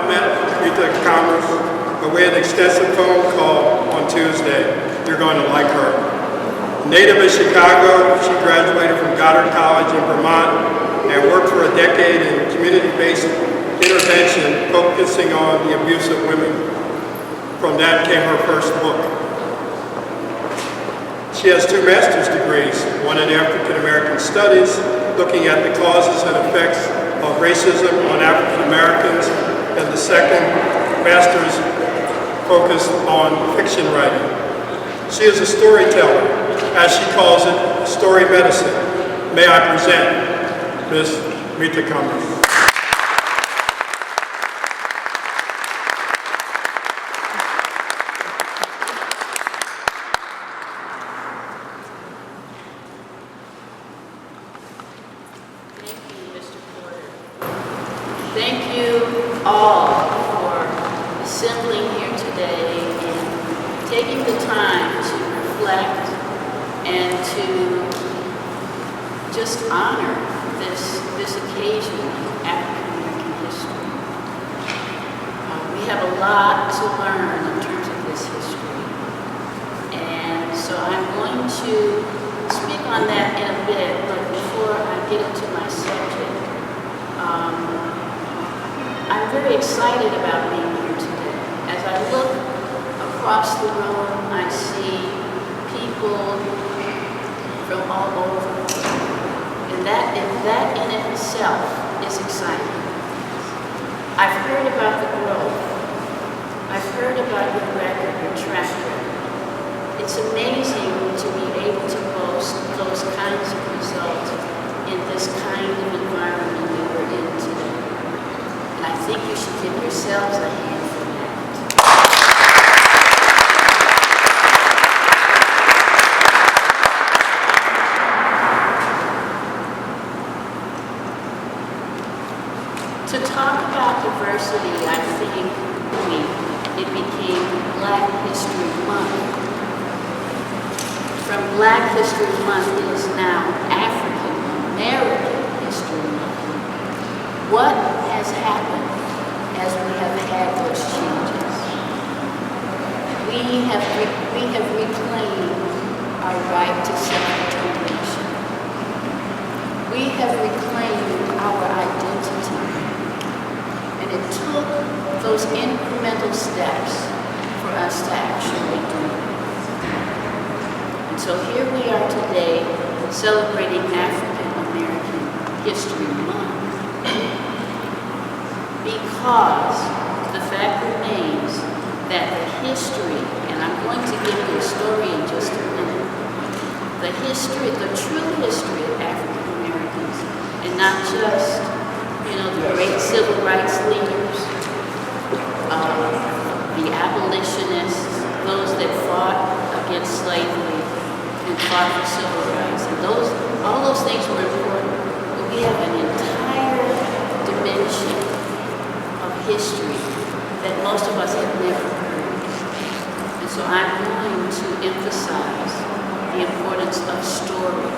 met Meta Commerce, but we had an extensive phone call on Tuesday. You're going to like her. Native of Chicago, she graduated from Goddard College in Vermont and worked for a decade in community-based intervention focusing on the abuse of women. From that came her first book. She has 2 master's degrees, one in African American Studies, looking at the causes and effects of racism on African Americans, and the second master's focused on fiction writing. She is a storyteller, as she calls it, story medicine. May I present Ms. Meta Commerce. Thank you all for assembling here today and taking the time to reflect and to just honor this occasion of African American history. We have a lot to learn in terms of this history. And so I'm going to speak on that in a bit, but before I get into my subject, I'm very excited about being here today. As I look across the room, I see people from all over. And that in itself is exciting. I've heard about the growth. I've heard about your record, your track record. It's amazing to be able to boast those kinds of results in this kind of environment that we're in today. I think you should give yourselves a hand for that. To talk about diversity, I think it became Black History Month. From Black History Month, it is now African American History Month. What has happened as we have had those changes? We have reclaimed our right to self-determination. We have reclaimed our identity. And it took those incremental steps for us to actually do it. And so here we are today celebrating African American History Month. Because the fact remains that the history, and I'm going to give you a story in just a minute, the true history of African Americans, and not just, the great civil rights leaders, the abolitionists, those that fought against slavery and fought for civil rights, and all those things were important, but we have an entire dimension of history that most of us have never heard. And so I'm going to emphasize the importance of story.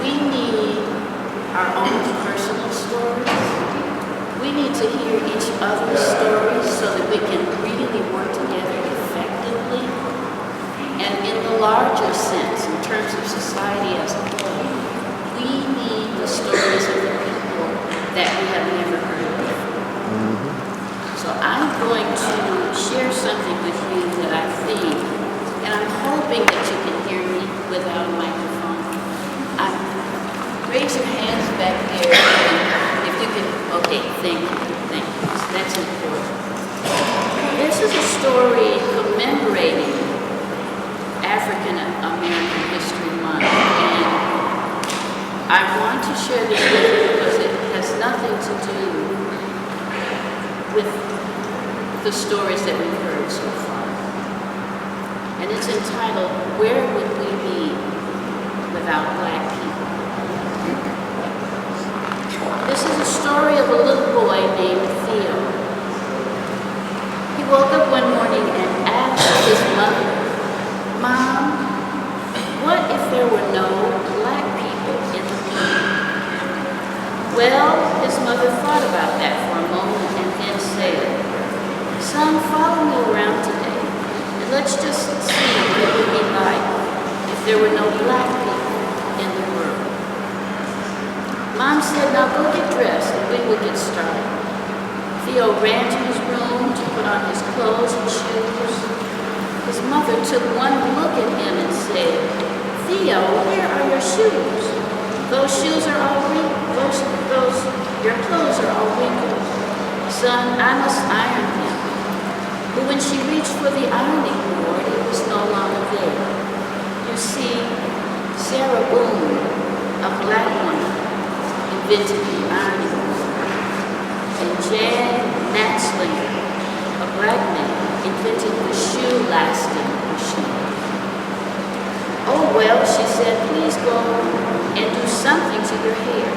We need our own personal stories. We need to hear each other's stories so that we can really work together effectively. And in the larger sense, in terms of society as a whole, we need the stories of the people that we have never heard before. So I'm going to share something with you that I think, and I'm hoping that you can hear me without a microphone. Raise your hands back there, if you can. Okay, thank you. That's important. This is a story commemorating African American History Month, and I want to share this with you because it has nothing to do with the stories that we've heard so far. And it's entitled, Where Would We Be Without Black People? This is a story of a little boy named Theo. He woke up one morning and asked his mother, Mom, what if there were no black people in the world? Well, his mother thought about that for a moment and then said, let's just see what it would be like if there were no black people in the world. Mom said, now go get dressed and we will get started. Theo ran to his room to put on his clothes and shoes. His mother took one look at him and said, Theo, where are your shoes? Those shoes are all wrinkled. Your clothes are all wrinkled. Son, I must iron them. But when she reached for the ironing board, it was no longer there. You see, Sarah Boone, a black woman, invented the ironing board. And Jan Natzlinger, a black man, invented the shoe-lasting machine. Oh, well, she said, please go and do something to your hair.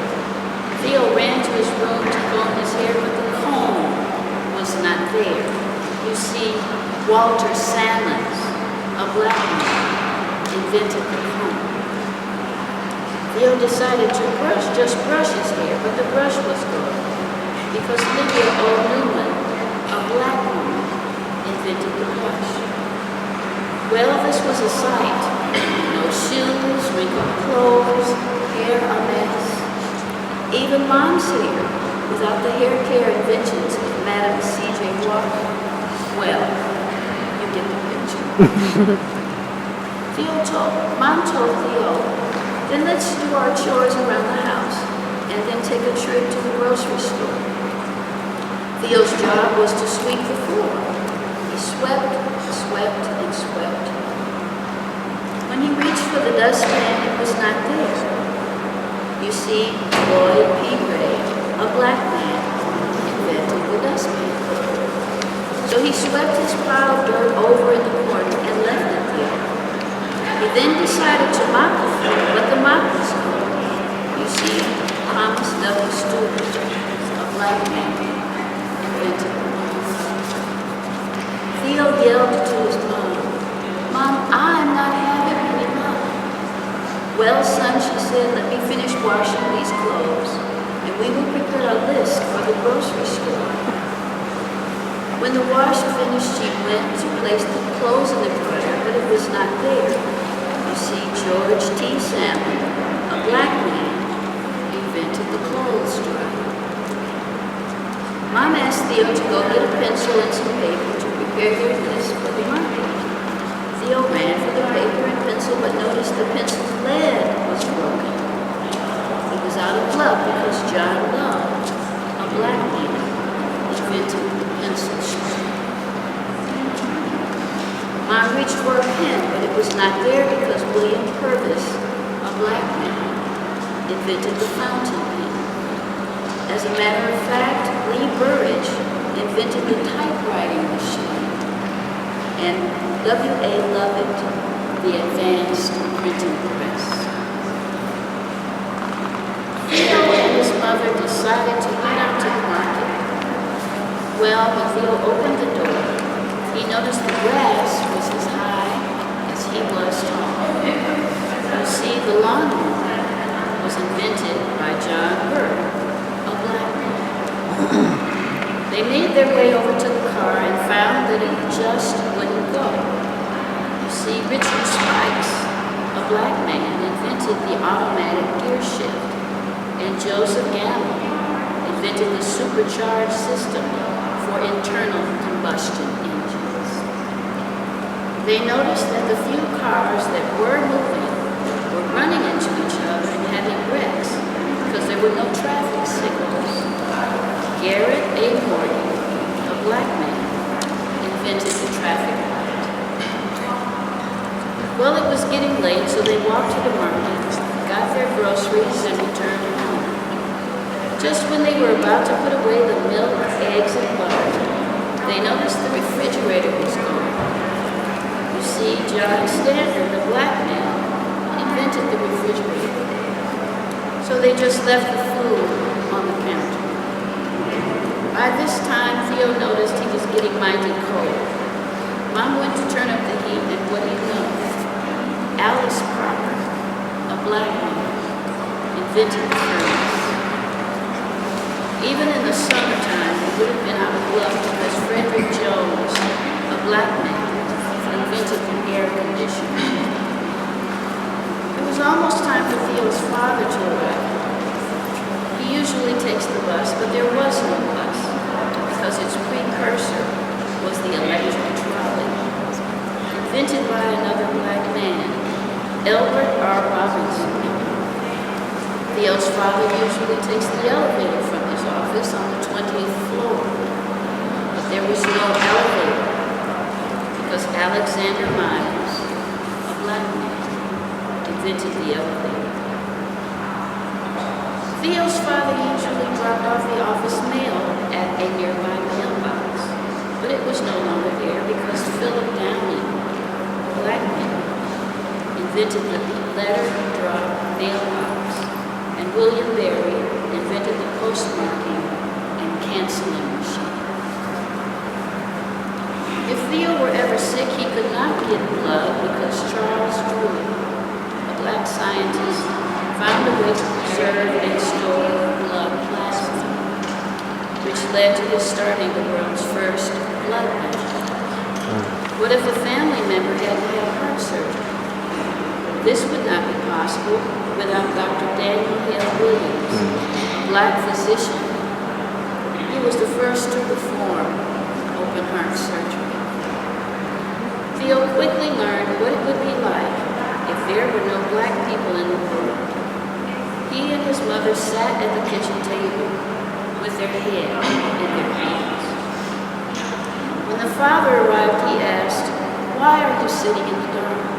Theo ran to his room to comb his hair, but the comb was not there. You see, Walter Salmons, a black man, invented the comb. Theo decided to just brush his hair, but the brush was gone because Lydia O. Newman, a black woman, invented the brush. Well, this was a sight. No shoes, wrinkled clothes, hair a mess. Even Mom's hair, without the hair care inventions of Madam C.J. Walker. Well, you get the picture. Mom told Theo, then let's do our chores around the house and then take a trip to the grocery store. Theo's job was to sweep the floor. He swept, swept, and swept. When he reached for the dustpan, it was not there. You see, Lloyd P. Gray, a black man, invented the dustpan. So he swept his pile of dirt over in the corner and left it there. He then decided to mop the floor, but the mop was gone. You see, Thomas W. Stewart, a black man, invented the mop. Theo yelled to his mom, Mom, I'm not having any mop. Well, son, she said, let me finish washing these clothes, and we will prepare a list for the grocery store. When the wash finished, she went to place the clothes in the dryer, but it was not there. You see, George T. Salmon, a black man, invented the clothes dryer. Mom asked Theo to go get a pencil and some paper to prepare your list for the market. Theo ran for the paper and pencil, but noticed the pencil's lead was broken. He was out of luck because John Love, a black man, invented the pencil sharpener. Mom reached for a pen, but it was not there because William Purvis, a black man, invented the fountain pen. As a matter of fact, Lee Burridge invented the typewriting machine. And W.A. Lovett, the advanced printing press. Theo and his mother decided to head out to the market. Well, when Theo opened the door, he noticed the grass was as high as he was tall. You see, the lawnmower was invented by John Burr, a black man. They made their way over to the car and found that it just wouldn't go. You see, Richard Spikes, a black man, invented the automatic gear shift, and Joseph Gamble invented the supercharged system for internal combustion engines. They noticed that the few cars that were moving were running into each other and having wrecks because there were no traffic signals. Garrett A. Morgan, a black man, invented the traffic light. Well, it was getting late, so they walked to the market, got their groceries, and returned home. Just when they were about to put away the milk, eggs, and butter, they noticed the refrigerator was gone. You see, John Standard, a black man, invented the refrigerator. So they just left the food on the counter. By this time, Theo noticed he was getting mighty cold. Mom went to turn up the heat, and what do you know? Alice Parker, a black woman, invented the furnace. Even in the summertime, it would have been out of luck because Frederick Jones, a black man, invented Elbert R. Robinson. Theo's father usually takes the elevator from his office on the 20th floor, but there was no elevator because Alexander Miles, a black man, invented the elevator. Theo's father usually dropped off the office mail at a nearby mailbox, but it was no longer there because Philip Downing, a black man, invented the letter drop mailbox, and William Berry invented the postmarking and canceling machine. If Theo were ever sick, he could not get blood because Charles Drew, a black scientist, found a way to preserve and store blood plasma, which led to his starting the world's first blood bank. What if a family member had to have heart surgery? This would not be possible without Dr. Daniel Hale Williams, a black physician. He was the first to perform open heart surgery. Theo quickly learned what it would be like if there were no black people in the world. He and his mother sat at the kitchen table with their head in their hands. When the father arrived, he asked, "Why are you sitting in the dark?"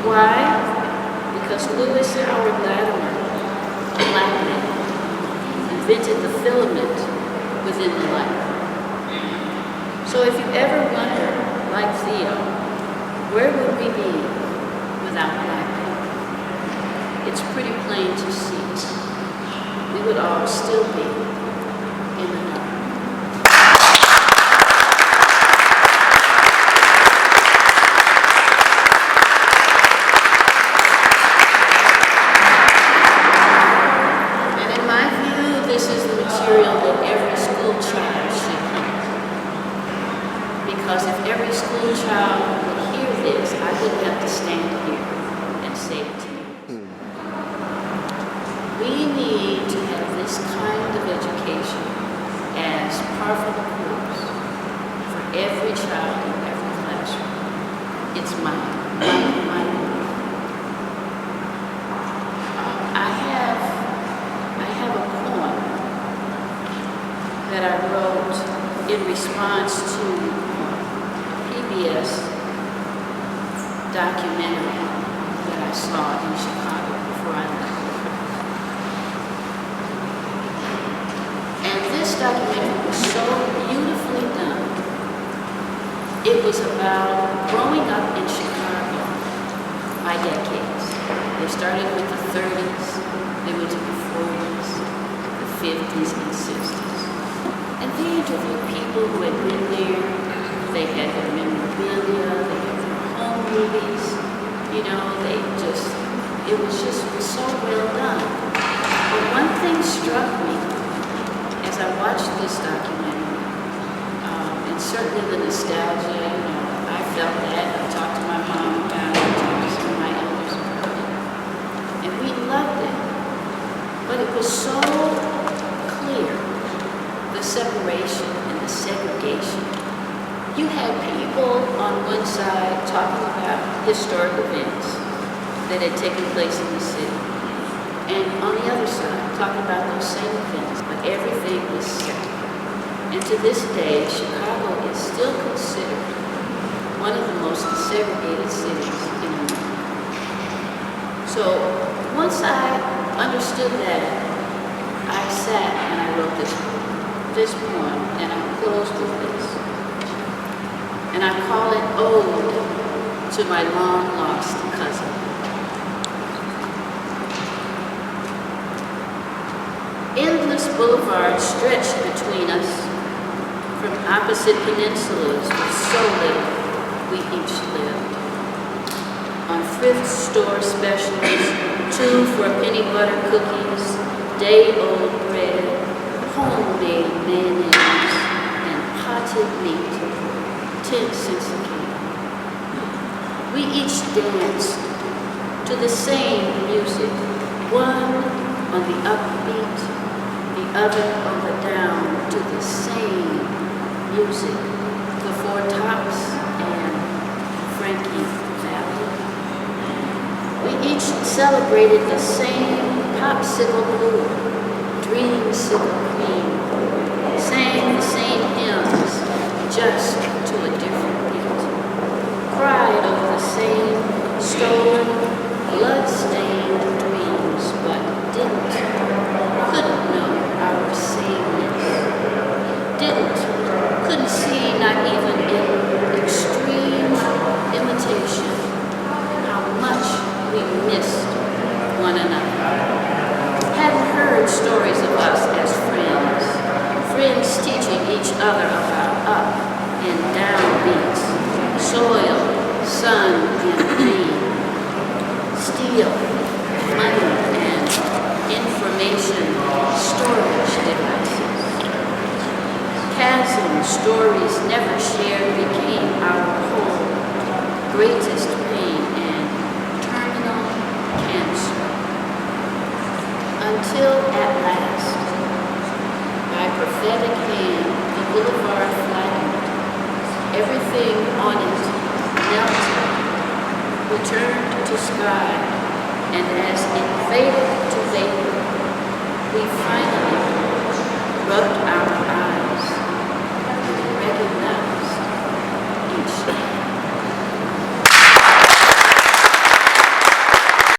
Why? Because Lewis Howard Latimer, a black man, invented the filament within the light. So if you ever wonder, like Theo, where would we be without black people? It's pretty plain to see. We would all still be in the dark. Because if every school child would hear this, I wouldn't have to stand here and say it to you. We need to have this kind of education as part of the course for every child in every classroom. It's my I have a poem that I wrote in response to PBS documentary that I saw in Chicago before I left. And this documentary was so beautifully done. It was about growing up in Chicago by decades. They started with the 30s, they went to the 40s, the 50s, and 60s. And they interviewed people who had been there. They had their memorabilia, they had their home movies, it was just so well done. But one thing struck me as I watched this documentary, and certainly the nostalgia, I felt that. I talked to my mom about it, I talked to some of my elders about it, and we loved it. But it was so clear, the separation and the segregation. You had people on one side talking about historic events that had taken place in the city, and on the other side talking about those same events, but everything was separate. And to this day, Chicago is still considered one of the most segregated cities in America. So once I understood that, I sat and I wrote this poem, and I closed with this. And I call it Ode to My Long-Lost Cousin. Endless boulevards stretched between us from opposite peninsulas with so little we each lived. On thrift store specials, 2 for penny butter cookies, day-old bread, homemade mayonnaise, and potted meat. 10 cents a can. We each danced to the same music, one on the upbeat, the other on the down, to the same music, the Four Tops and Frankie Valley. Each celebrated the same popsicle blue, dreamsicle cream, sang the same hymns, just to a different beat, cried over the same stolen, blood-stained dreams, but couldn't know our sameness, couldn't see, not even in extreme imitation, how much we missed one another. Hadn't heard stories of us as friends teaching each other about up and down beats, soil, sun, and rain, steel, money, and information storage devices. Chasm stories never shared became our whole greatest pain and terminal cancer. Until at last, by prophetic hand, the boulevard flattened. Everything on it melted, returned to sky, and as it faded